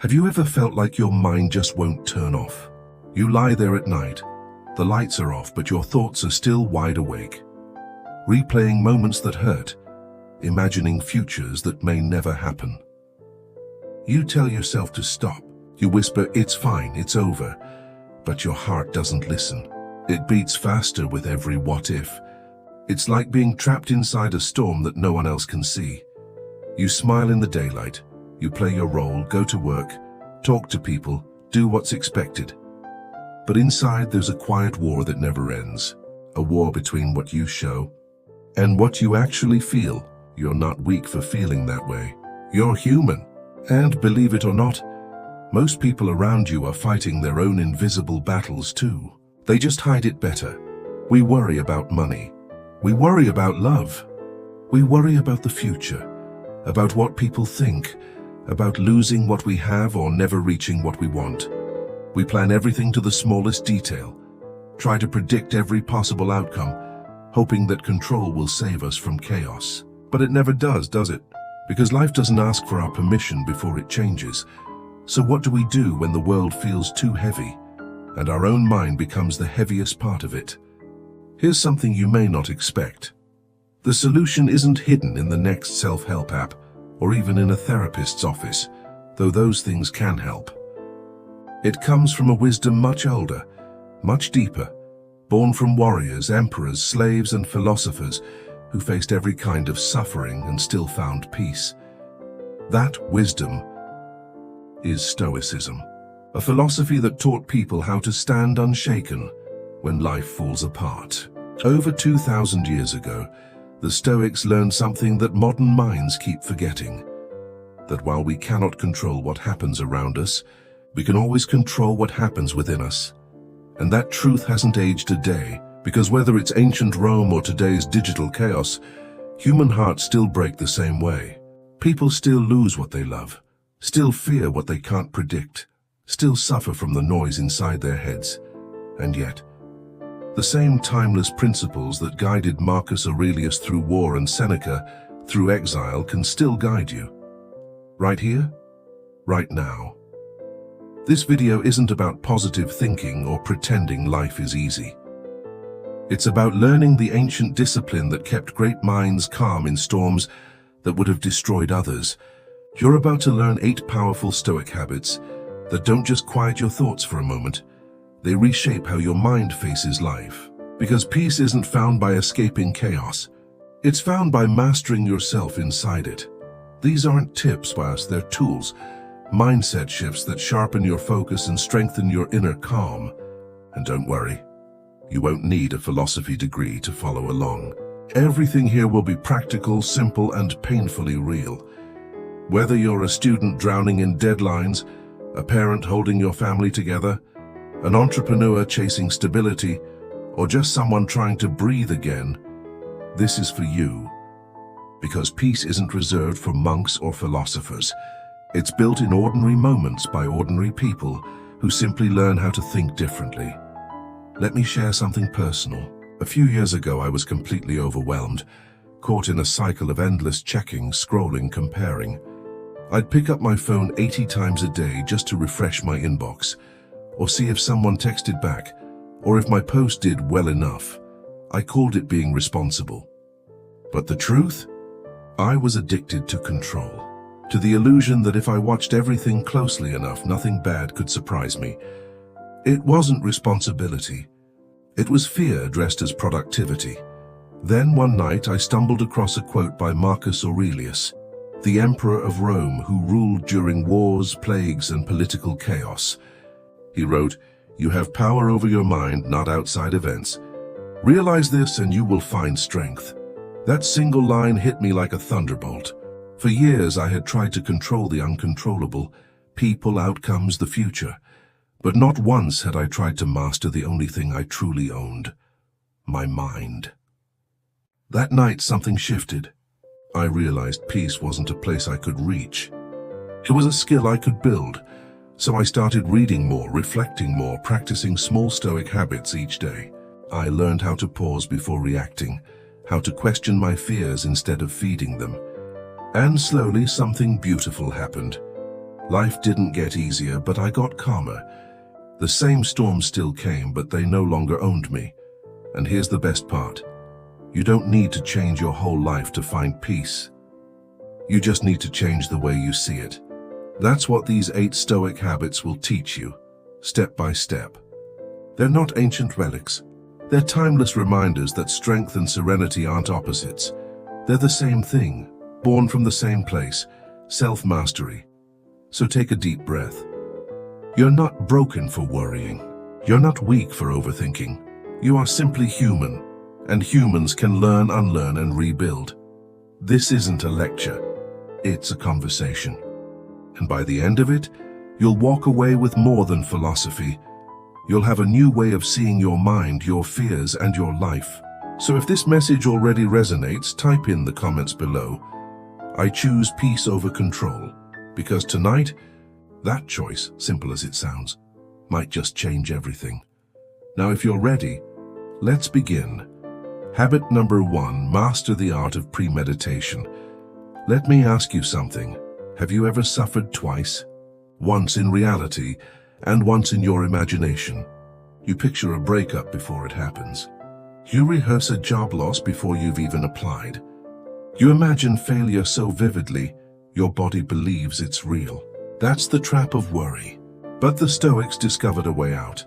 Have you ever felt like your mind just won't turn off? You lie there at night, the lights are off, but your thoughts are still wide awake, replaying moments that hurt, imagining futures that may never happen. You tell yourself to stop. You whisper, "It's fine, it's over," but your heart doesn't listen. It beats faster with every what if. It's like being trapped inside a storm that no one else can see. You smile in the daylight, you play your role, go to work, talk to people, do what's expected. But inside there's a quiet war that never ends. A war between what you show and what you actually feel. You're not weak for feeling that way. You're human. And believe it or not, most people around you are fighting their own invisible battles too. They just hide it better. We worry about money. We worry about love. We worry about the future, about what people think, about losing what we have or never reaching what we want. We plan everything to the smallest detail, try to predict every possible outcome, hoping that control will save us from chaos. But it never does it? Because life doesn't ask for our permission before it changes. So what do we do when the world feels too heavy and our own mind becomes the heaviest part of it? Here's something you may not expect. The solution isn't hidden in the next self-help app or even in a therapist's office, though those things can help. It comes from a wisdom much older, much deeper, born from warriors, emperors, slaves, and philosophers who faced every kind of suffering and still found peace. That wisdom is Stoicism, a philosophy that taught people how to stand unshaken when life falls apart. Over 2,000 years ago, the Stoics learned something that modern minds keep forgetting: that while we cannot control what happens around us, we can always control what happens within us. And that truth hasn't aged a day, because whether it's ancient Rome or today's digital chaos, human hearts still break the same way. People still lose what they love, still fear what they can't predict, still suffer from the noise inside their heads. And yet, the same timeless principles that guided Marcus Aurelius through war and Seneca through exile can still guide you. Right here, right now. This video isn't about positive thinking or pretending life is easy. It's about learning the ancient discipline that kept great minds calm in storms that would have destroyed others. You're about to learn 8 powerful Stoic habits that don't just quiet your thoughts for a moment. They reshape how your mind faces life. Because peace isn't found by escaping chaos. It's found by mastering yourself inside it. These aren't tips by us, they're tools, mindset shifts that sharpen your focus and strengthen your inner calm. And don't worry, you won't need a philosophy degree to follow along. Everything here will be practical, simple, and painfully real. Whether you're a student drowning in deadlines, a parent holding your family together, an entrepreneur chasing stability, or just someone trying to breathe again, this is for you. Because peace isn't reserved for monks or philosophers. It's built in ordinary moments by ordinary people who simply learn how to think differently. Let me share something personal. A few years ago, I was completely overwhelmed, caught in a cycle of endless checking, scrolling, comparing. I'd pick up my phone 80 times a day just to refresh my inbox, or see if someone texted back, or if my post did well enough. I called it being responsible. But the truth? I was addicted to control, to the illusion that if I watched everything closely enough, nothing bad could surprise me. It wasn't responsibility. It was fear dressed as productivity. Then one night I stumbled across a quote by Marcus Aurelius, the emperor of Rome who ruled during wars, plagues, and political chaos. He wrote, "You have power over your mind, not outside events. Realize this and you will find strength." That single line hit me like a thunderbolt. For years I had tried to control the uncontrollable, people, outcomes, the future. But not once had I tried to master the only thing I truly owned: my mind. That night something shifted. I realized peace wasn't a place I could reach. It was a skill I could build. So I started reading more, reflecting more, practicing small Stoic habits each day. I learned how to pause before reacting, how to question my fears instead of feeding them. And slowly something beautiful happened. Life didn't get easier, but I got calmer. The same storms still came, but they no longer owned me. And here's the best part. You don't need to change your whole life to find peace. You just need to change the way you see it. That's what these 8 Stoic habits will teach you, step by step. They're not ancient relics. They're timeless reminders that strength and serenity aren't opposites. They're the same thing, born from the same place, self-mastery. So take a deep breath. You're not broken for worrying. You're not weak for overthinking. You are simply human, and humans can learn, unlearn, and rebuild. This isn't a lecture. It's a conversation. And by the end of it, you'll walk away with more than philosophy. You'll have a new way of seeing your mind, your fears, and your life. So if this message already resonates, type in the comments below. I choose peace over control, because tonight, that choice, simple as it sounds, might just change everything. Now if you're ready, let's begin. Habit number 1, master the art of premeditation. Let me ask you something. Have you ever suffered twice? Once in reality, and once in your imagination. You picture a breakup before it happens. You rehearse a job loss before you've even applied. You imagine failure so vividly, your body believes it's real. That's the trap of worry. But the Stoics discovered a way out.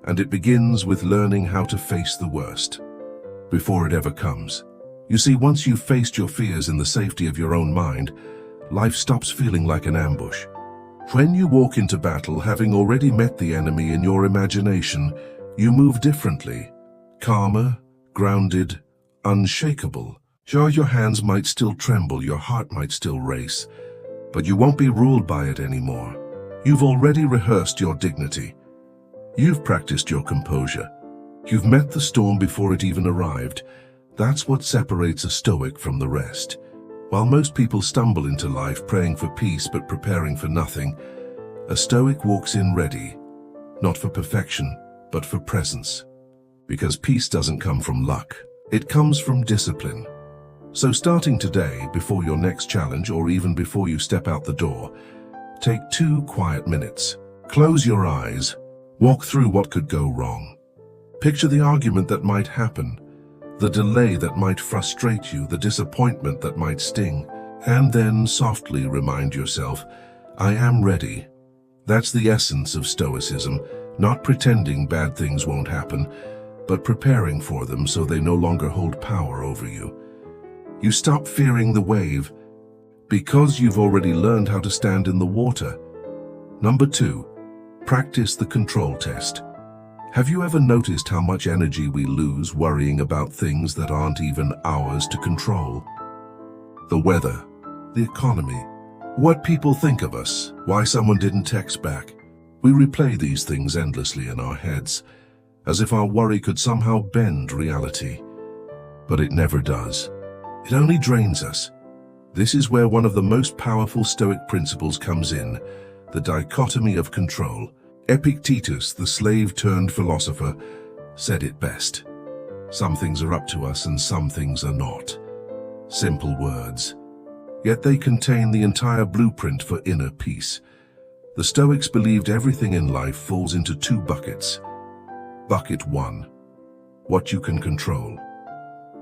And it begins with learning how to face the worst, before it ever comes. You see, once you've faced your fears in the safety of your own mind, life stops feeling like an ambush. When you walk into battle having already met the enemy in your imagination, you move differently, calmer, grounded, unshakable. Sure, your hands might still tremble, your heart might still race, but you won't be ruled by it anymore. You've already rehearsed your dignity. You've practiced your composure. You've met the storm before it even arrived. That's what separates a Stoic from the rest. While most people stumble into life praying for peace but preparing for nothing, a Stoic walks in ready, not for perfection, but for presence. Because peace doesn't come from luck, it comes from discipline. So starting today, before your next challenge or even before you step out the door, take 2 quiet minutes. Close your eyes, walk through what could go wrong. Picture the argument that might happen, the delay that might frustrate you, the disappointment that might sting, and then softly remind yourself, I am ready. That's the essence of Stoicism, not pretending bad things won't happen, but preparing for them so they no longer hold power over you. You stop fearing the wave because you've already learned how to stand in the water. Number 2, practice the control test. Have you ever noticed how much energy we lose worrying about things that aren't even ours to control? The weather, the economy, what people think of us, why someone didn't text back. We replay these things endlessly in our heads, as if our worry could somehow bend reality. But it never does. It only drains us. This is where one of the most powerful Stoic principles comes in, the dichotomy of control. Epictetus, the slave-turned-philosopher, said it best. Some things are up to us and some things are not. Simple words. Yet they contain the entire blueprint for inner peace. The Stoics believed everything in life falls into 2 buckets. Bucket 1, what you can control.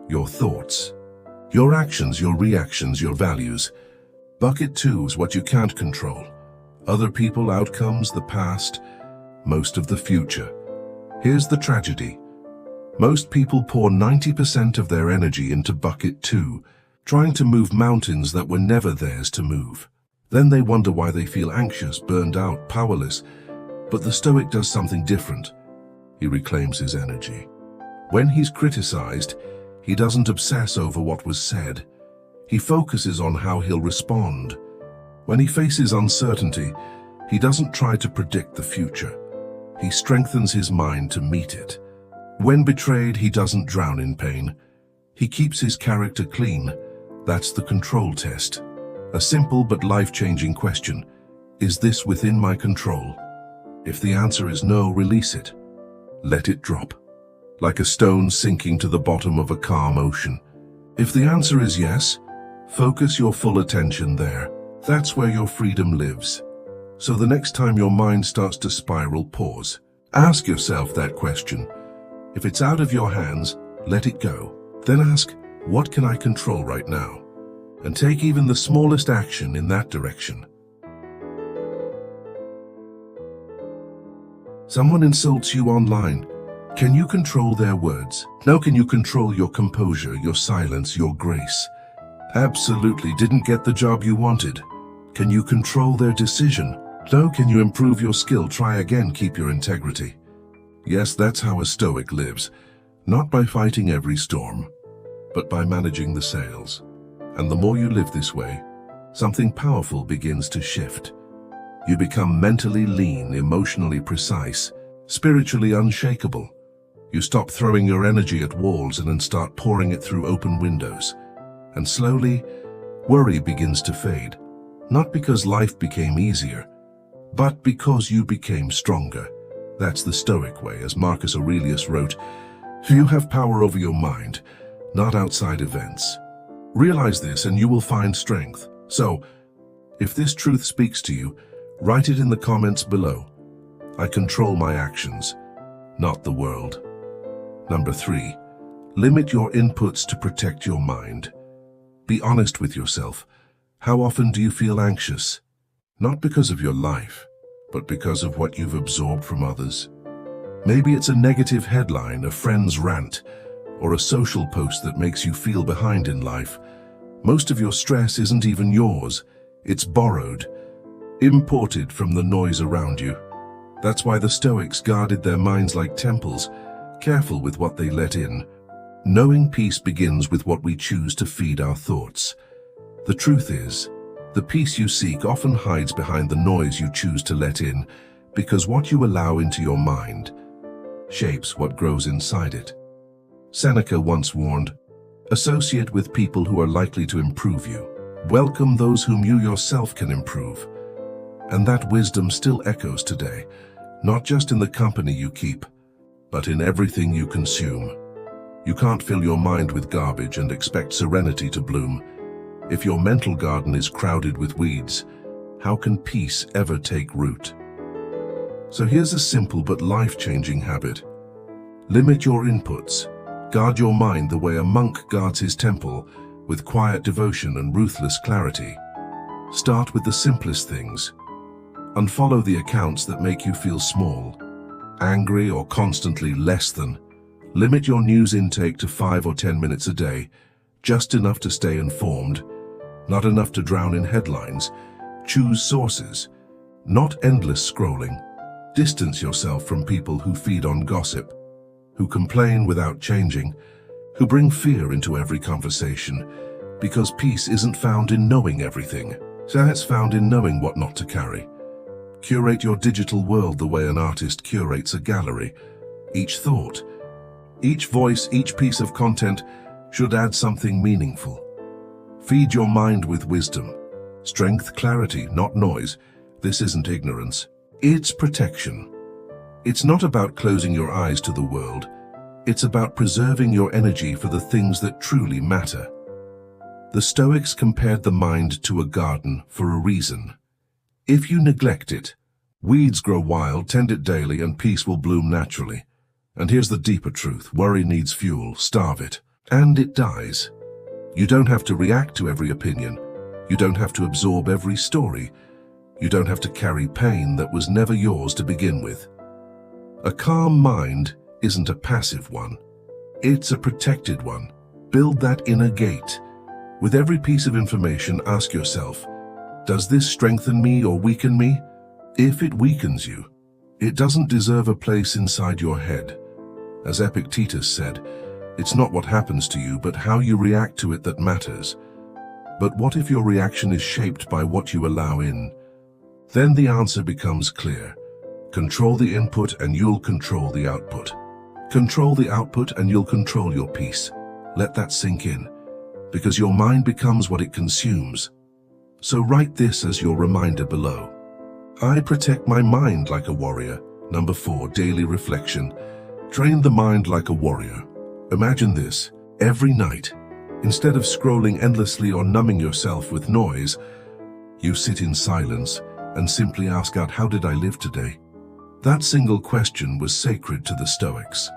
Your thoughts, your actions, your reactions, your values. Bucket 2 is what you can't control. Other people, outcomes, the past, most of the future. Here's the tragedy. Most people pour 90% of their energy into bucket 2, trying to move mountains that were never theirs to move. Then they wonder why they feel anxious, burned out, powerless. But the Stoic does something different. He reclaims his energy. When he's criticized, he doesn't obsess over what was said. He focuses on how he'll respond. When he faces uncertainty, he doesn't try to predict the future. He strengthens his mind to meet it. When betrayed, he doesn't drown in pain. He keeps his character clean. That's the control test. A simple but life-changing question. Is this within my control? If the answer is no, release it. Let it drop, like a stone sinking to the bottom of a calm ocean. If the answer is yes, focus your full attention there. That's where your freedom lives. So the next time your mind starts to spiral, pause. Ask yourself that question. If it's out of your hands, let it go. Then ask, what can I control right now? And take even the smallest action in that direction. Someone insults you online. Can you control their words? No. Can you control your composure, your silence, your grace? Absolutely. Didn't get the job you wanted. Can you control their decision? No. Can you improve your skill? Try again. Keep your integrity. Yes, that's how a Stoic lives. Not by fighting every storm, but by managing the sails. And the more you live this way, something powerful begins to shift. You become mentally lean, emotionally precise, spiritually unshakable. You stop throwing your energy at walls and then start pouring it through open windows. And slowly, worry begins to fade. Not because life became easier, but because you became stronger. That's the Stoic way, as Marcus Aurelius wrote. You have power over your mind, not outside events. Realize this and you will find strength. So, if this truth speaks to you, write it in the comments below. I control my actions, not the world. Number 3, limit your inputs to protect your mind. Be honest with yourself. How often do you feel anxious? Not because of your life, but because of what you've absorbed from others. Maybe it's a negative headline, a friend's rant, or a social post that makes you feel behind in life. Most of your stress isn't even yours. It's borrowed, imported from the noise around you. That's why the Stoics guarded their minds like temples, careful with what they let in. Knowing peace begins with what we choose to feed our thoughts. The truth is, the peace you seek often hides behind the noise you choose to let in, because what you allow into your mind shapes what grows inside it. Seneca once warned, associate with people who are likely to improve you. Welcome those whom you yourself can improve. And that wisdom still echoes today, not just in the company you keep, but in everything you consume. You can't fill your mind with garbage and expect serenity to bloom. If your mental garden is crowded with weeds, how can peace ever take root? So here's a simple but life-changing habit. Limit your inputs. Guard your mind the way a monk guards his temple, with quiet devotion and ruthless clarity. Start with the simplest things. Unfollow the accounts that make you feel small, angry, or constantly less than. Limit your news intake to 5 or 10 minutes a day, just enough to stay informed, not enough to drown in headlines. Choose sources, not endless scrolling. Distance yourself from people who feed on gossip, who complain without changing, who bring fear into every conversation, because peace isn't found in knowing everything, so it's found in knowing what not to carry. Curate your digital world the way an artist curates a gallery. Each thought, each voice, each piece of content should add something meaningful. Feed your mind with wisdom, strength, clarity, not noise. This isn't ignorance, it's protection. It's not about closing your eyes to the world. It's about preserving your energy for the things that truly matter. The Stoics compared the mind to a garden for a reason. If you neglect it, weeds grow wild. Tend it daily and peace will bloom naturally. And here's the deeper truth. Worry needs fuel. Starve it, and it dies. You don't have to react to every opinion. You don't have to absorb every story. You don't have to carry pain that was never yours to begin with. A calm mind isn't a passive one. It's a protected one. Build that inner gate. With every piece of information, ask yourself, does this strengthen me or weaken me? If it weakens you, it doesn't deserve a place inside your head. As Epictetus said, it's not what happens to you, but how you react to it that matters. But what if your reaction is shaped by what you allow in? Then the answer becomes clear. Control the input and you'll control the output. Control the output and you'll control your peace. Let that sink in, because your mind becomes what it consumes. So write this as your reminder below. I protect my mind like a warrior. Number 4, daily reflection. Train the mind like a warrior. Imagine this, every night, instead of scrolling endlessly or numbing yourself with noise, you sit in silence, and simply ask out, how did I live today? That single question was sacred to the Stoics.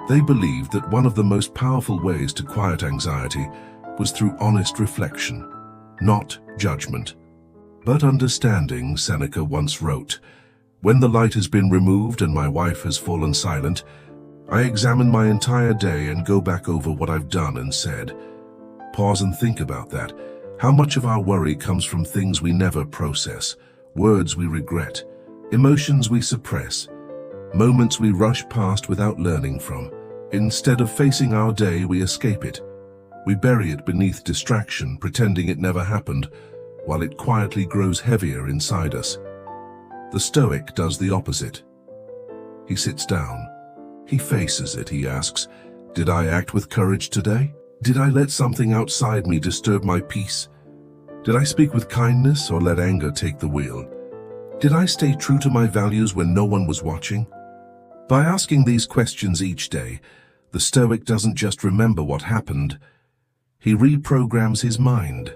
They believed that one of the most powerful ways to quiet anxiety was through honest reflection, not judgment, but understanding. Seneca once wrote, "When the light has been removed and my wife has fallen silent, I examine my entire day and go back over what I've done and said." Pause and think about that. How much of our worry comes from things we never process, words we regret, emotions we suppress, moments we rush past without learning from? Instead of facing our day, we escape it. We bury it beneath distraction, pretending it never happened, while it quietly grows heavier inside us. The Stoic does the opposite. He sits down. He faces it. He asks, did I act with courage today? Did I let something outside me disturb my peace? Did I speak with kindness or let anger take the wheel? Did I stay true to my values when no one was watching? By asking these questions each day, the Stoic doesn't just remember what happened, he reprograms his mind.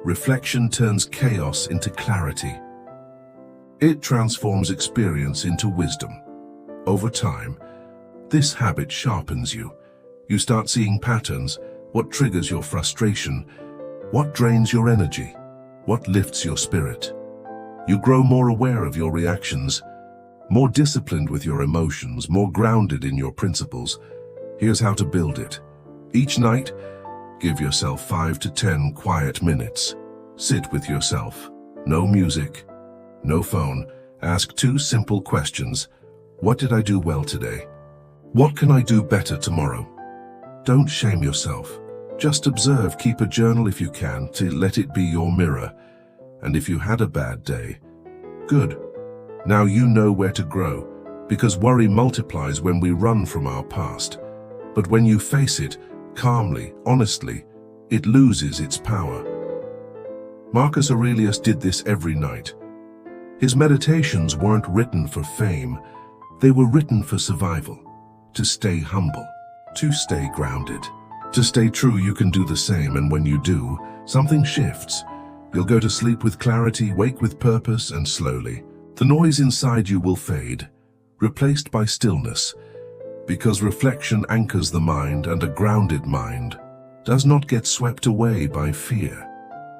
Reflection turns chaos into clarity. It transforms experience into wisdom. Over time, this habit sharpens you. You start seeing patterns, what triggers your frustration, what drains your energy, what lifts your spirit. You grow more aware of your reactions, more disciplined with your emotions, more grounded in your principles. Here's how to build it. Each night, give yourself 5 to 10 quiet minutes. Sit with yourself. No music, no phone. Ask 2 simple questions. What did I do well today? What can I do better tomorrow? Don't shame yourself. Just observe. Keep a journal if you can, to let it be your mirror. And if you had a bad day, good. Now you know where to grow, because worry multiplies when we run from our past. But when you face it calmly, honestly, it loses its power. Marcus Aurelius did this every night. His meditations weren't written for fame. They were written for survival, to stay humble, to stay grounded, to stay true. You can do the same, and when you do, something shifts. You'll go to sleep with clarity, wake with purpose, and slowly, the noise inside you will fade, replaced by stillness. Because reflection anchors the mind, and a grounded mind does not get swept away by fear.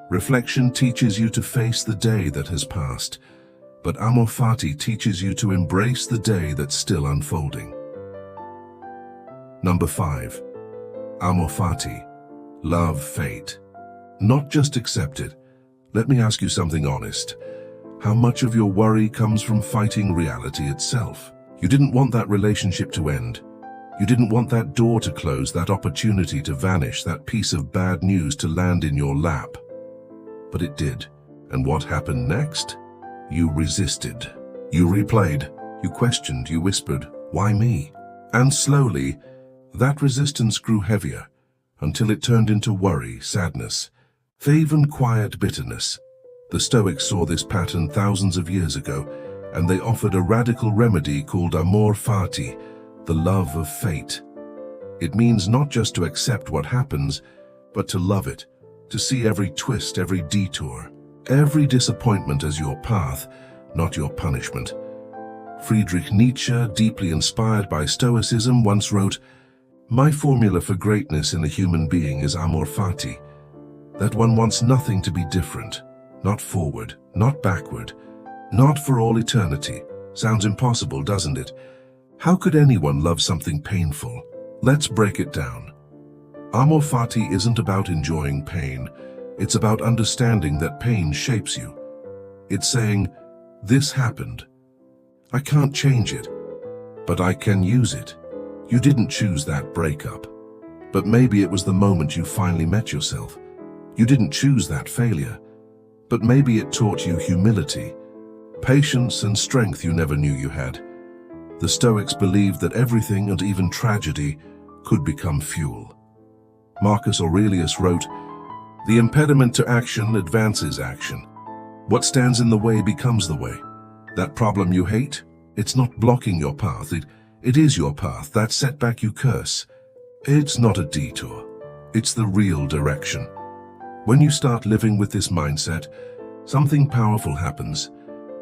Reflection teaches you to face the day that has passed, but amor fati teaches you to embrace the day that's still unfolding. Number 5. Amor fati. Love fate. Not just accept it. Let me ask you something honest. How much of your worry comes from fighting reality itself? You didn't want that relationship to end. You didn't want that door to close, that opportunity to vanish, that piece of bad news to land in your lap. But it did. And what happened next? You resisted. You replayed. You questioned. You whispered, why me? And slowly, that resistance grew heavier, until it turned into worry, sadness, even quiet bitterness. The Stoics saw this pattern thousands of years ago, and they offered a radical remedy called amor fati, the love of fate. It means not just to accept what happens, but to love it, to see every twist, every detour, every disappointment as your path, not your punishment. Friedrich Nietzsche, deeply inspired by Stoicism, once wrote, "My formula for greatness in a human being is amor fati, that one wants nothing to be different, not forward, not backward, not for all eternity." Sounds impossible, doesn't it? How could anyone love something painful? Let's break it down. Amor fati isn't about enjoying pain. It's about understanding that pain shapes you. It's saying, this happened. I can't change it, but I can use it. You didn't choose that breakup, but maybe it was the moment you finally met yourself. You didn't choose that failure, but maybe it taught you humility, patience, and strength you never knew you had. The Stoics believed that everything, and even tragedy, could become fuel. Marcus Aurelius wrote, "The impediment to action advances action. What stands in the way becomes the way." That problem you hate, it's not blocking your path. It is your path. That setback you curse, it's not a detour. It's the real direction. When you start living with this mindset, something powerful happens.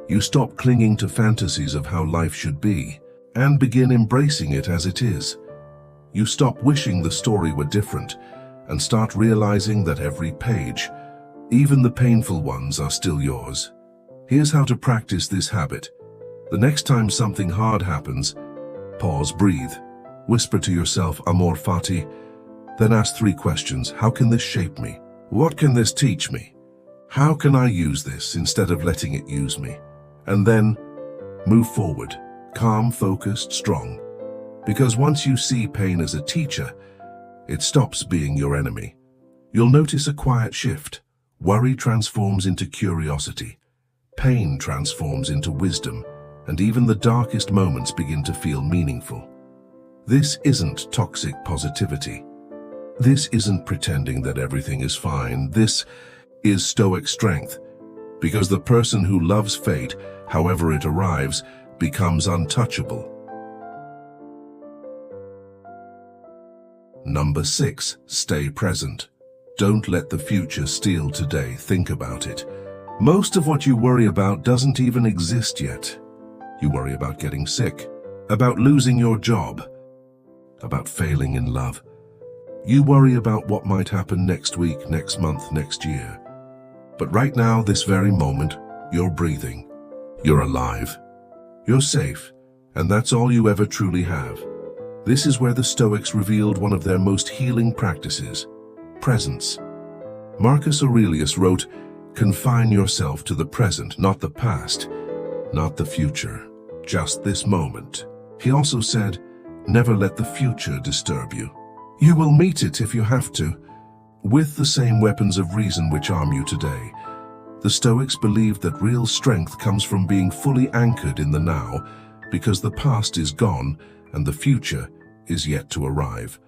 You stop clinging to fantasies of how life should be and begin embracing it as it is. You stop wishing the story were different and start realizing that every page, even the painful ones, are still yours. Here's how to practice this habit. The next time something hard happens, pause, breathe, whisper to yourself, Amor Fati, then ask 3 questions. How can this shape me? What can this teach me? How can I use this instead of letting it use me? And then move forward, calm, focused, strong. Because once you see pain as a teacher, it stops being your enemy. You'll notice a quiet shift. Worry transforms into curiosity. Pain transforms into wisdom, and even the darkest moments begin to feel meaningful. This isn't toxic positivity. This isn't pretending that everything is fine. This is Stoic strength, because the person who loves fate, however it arrives, becomes untouchable. Number 6, stay present. Don't let the future steal today. Think about it. Most of what you worry about doesn't even exist yet. You worry about getting sick, about losing your job, about failing in love. You worry about what might happen next week, next month, next year. But right now, this very moment, you're breathing. You're alive. You're safe, and that's all you ever truly have. This is where the Stoics revealed one of their most healing practices: presence. Marcus Aurelius wrote, "Confine yourself to the present, not the past, not the future, just this moment." He also said, "Never let the future disturb you. You will meet it if you have to, with the same weapons of reason which arm you today." The Stoics believed that real strength comes from being fully anchored in the now, because the past is gone and the future is yet to arrive.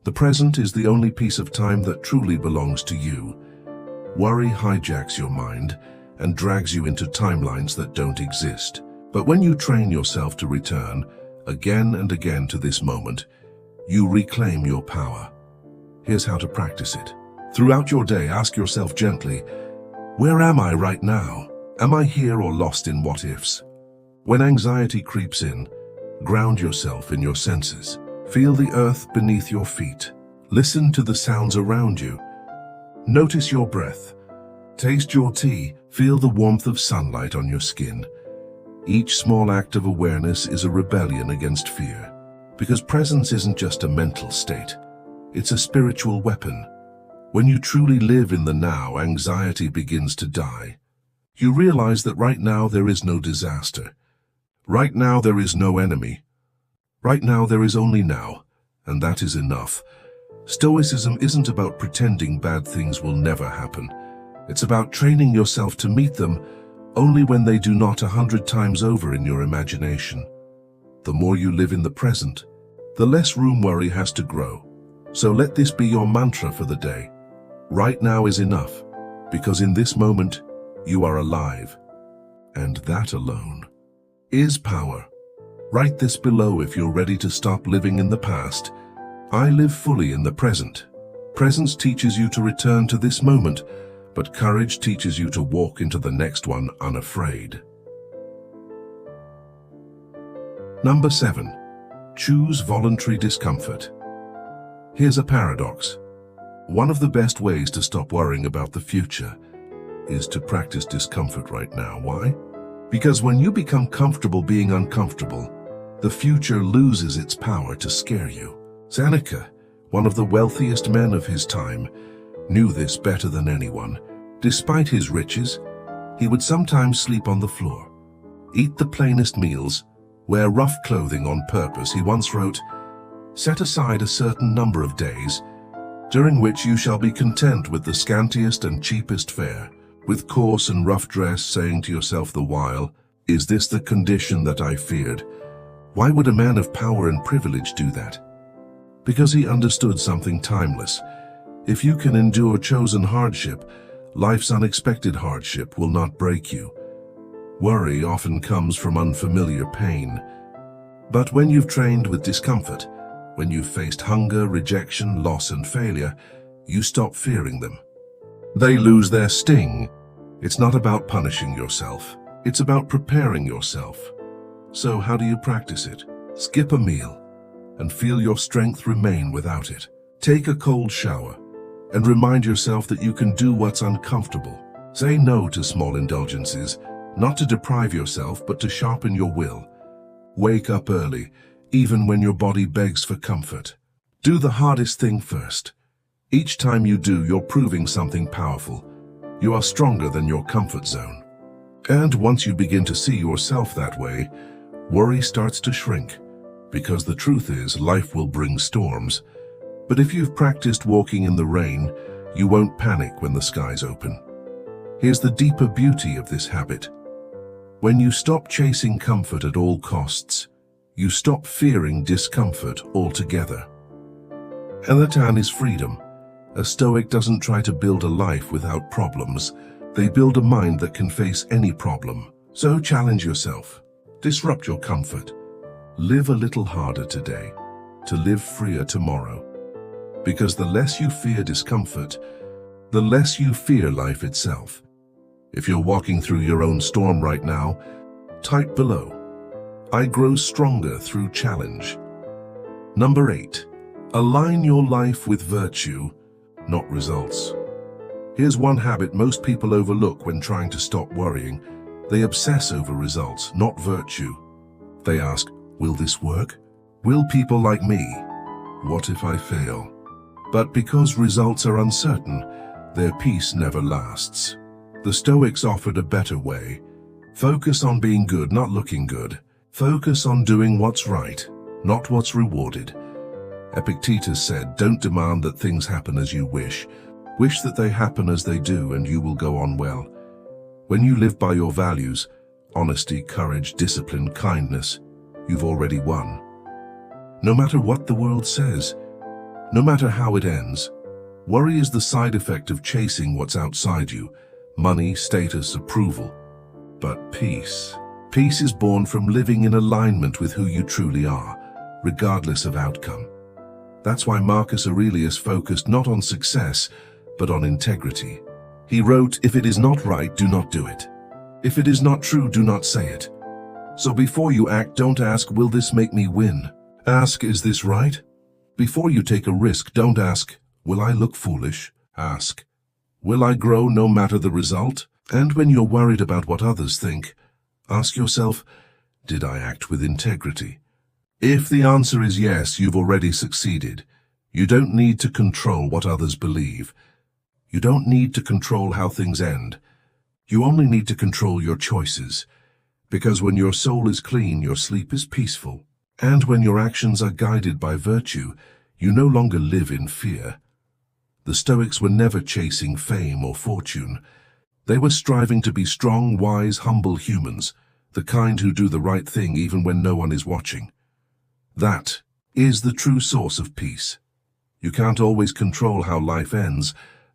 The present is the only piece of time that truly belongs to you. Worry hijacks your mind and drags you into timelines that don't exist. But when you train yourself to return again and again to this moment, you reclaim your power. Here's how to practice it. Throughout your day, ask yourself gently, where am I right now? Am I here or lost in what-ifs? When anxiety creeps in, ground yourself in your senses. Feel the earth beneath your feet. Listen to the sounds around you. Notice your breath. Taste your tea. Feel the warmth of sunlight on your skin. Each small act of awareness is a rebellion against fear. Because presence isn't just a mental state. It's a spiritual weapon. When you truly live in the now, anxiety begins to die. You realize that right now there is no disaster. Right now there is no enemy. Right now there is only now, and that is enough. Stoicism isn't about pretending bad things will never happen. It's about training yourself to meet them only when they do not 100 times over in your imagination. The more you live in the present, the less room worry has to grow. So let this be your mantra for the day. Right now is enough, because in this moment, you are alive. And that alone is power. Write this below if you're ready to stop living in the past. I live fully in the present. Presence teaches you to return to this moment, but courage teaches you to walk into the next one unafraid. Number 7. Choose voluntary discomfort. Here's a paradox. One of the best ways to stop worrying about the future is to practice discomfort right now. Why? Because when you become comfortable being uncomfortable, the future loses its power to scare you. Seneca, one of the wealthiest men of his time, knew this better than anyone. Despite his riches, he would sometimes sleep on the floor, eat the plainest meals, wear rough clothing on purpose. He once wrote, "Set aside a certain number of days, during which you shall be content with the scantiest and cheapest fare, with coarse and rough dress, saying to yourself the while, is this the condition that I feared? Why would a man of power and privilege do that?" Because he understood something timeless. If you can endure chosen hardship, life's unexpected hardship will not break you. Worry often comes from unfamiliar pain. But when you've trained with discomfort, when you've faced hunger, rejection, loss, and failure, you stop fearing them. They lose their sting. It's not about punishing yourself. It's about preparing yourself. So how do you practice it? Skip a meal and feel your strength remain without it. Take a cold shower and remind yourself that you can do what's uncomfortable. Say no to small indulgences, not to deprive yourself, but to sharpen your will. Wake up early, even when your body begs for comfort. Do the hardest thing first. Each time you do, you're proving something powerful. You are stronger than your comfort zone. And once you begin to see yourself that way, worry starts to shrink. Because the truth is, life will bring storms. But if you've practiced walking in the rain, you won't panic when the skies open. Here's the deeper beauty of this habit. When you stop chasing comfort at all costs, you stop fearing discomfort altogether. And that is freedom. A Stoic doesn't try to build a life without problems. They build a mind that can face any problem. So challenge yourself. Disrupt your comfort. Live a little harder today to live freer tomorrow. Because the less you fear discomfort, the less you fear life itself. If you're walking through your own storm right now, type below, "I grow stronger through challenge." Number 8, align your life with virtue, not results. Here's one habit most people overlook when trying to stop worrying. They obsess over results, not virtue. They ask, will this work? Will people like me? What if I fail? But because results are uncertain, their peace never lasts. The Stoics offered a better way. Focus on being good, not looking good. Focus on doing what's right, not what's rewarded. Epictetus said, don't demand that things happen as you wish. Wish that they happen as they do, and you will go on well. When you live by your values, honesty, courage, discipline, kindness, you've already won. No matter what the world says, no matter how it ends, worry is the side effect of chasing what's outside you. Money, status, approval. But peace. Peace is born from living in alignment with who you truly are, regardless of outcome. That's why Marcus Aurelius focused not on success, but on integrity. He wrote, if it is not right, do not do it. If it is not true, do not say it. So before you act, don't ask, will this make me win? Ask, is this right? Before you take a risk, don't ask, will I look foolish? Ask, will I grow no matter the result? And when you're worried about what others think, ask yourself, did I act with integrity? If the answer is yes, you've already succeeded. You don't need to control what others believe. You don't need to control how things end. You only need to control your choices. Because when your soul is clean, your sleep is peaceful. And when your actions are guided by virtue, you no longer live in fear. The Stoics were never chasing fame or fortune. They were striving to be strong, wise, humble humans, the kind who do the right thing even when no one is watching. That is the true source of peace. You can't always control how life ends,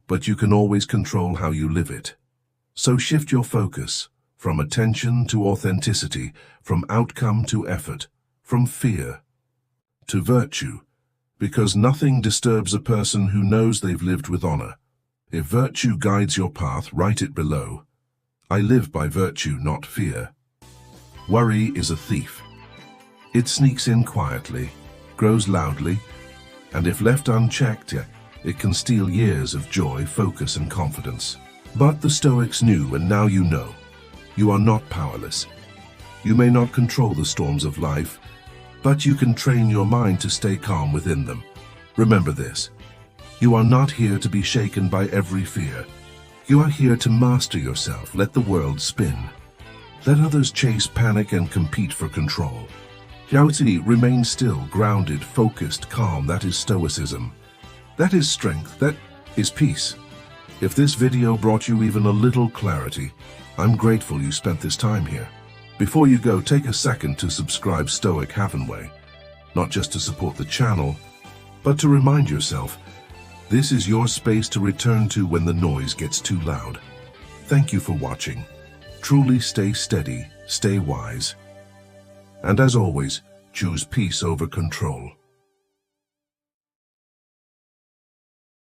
but you can always control how you live it. So shift your focus from attention to authenticity, from outcome to effort, from fear to virtue, because nothing disturbs a person who knows they've lived with honor. If virtue guides your path, write it below. I live by virtue, not fear. Worry is a thief. It sneaks in quietly, grows loudly, and if left unchecked, it can steal years of joy, focus, and confidence. But the Stoics knew, and now you know. You are not powerless. You may not control the storms of life, but you can train your mind to stay calm within them. Remember this. You are not here to be shaken by every fear. You are here to master yourself. Let the world spin. Let others chase panic and compete for control. Remain still, grounded, focused, calm. That is Stoicism. That is strength. That is peace. If this video brought you even a little clarity, I'm grateful you spent this time here. Before you go, take a second to subscribe Stoic Havenway, not just to support the channel, but to remind yourself, this is your space to return to when the noise gets too loud. Thank you for watching. Truly stay steady, stay wise, and as always, choose peace over control.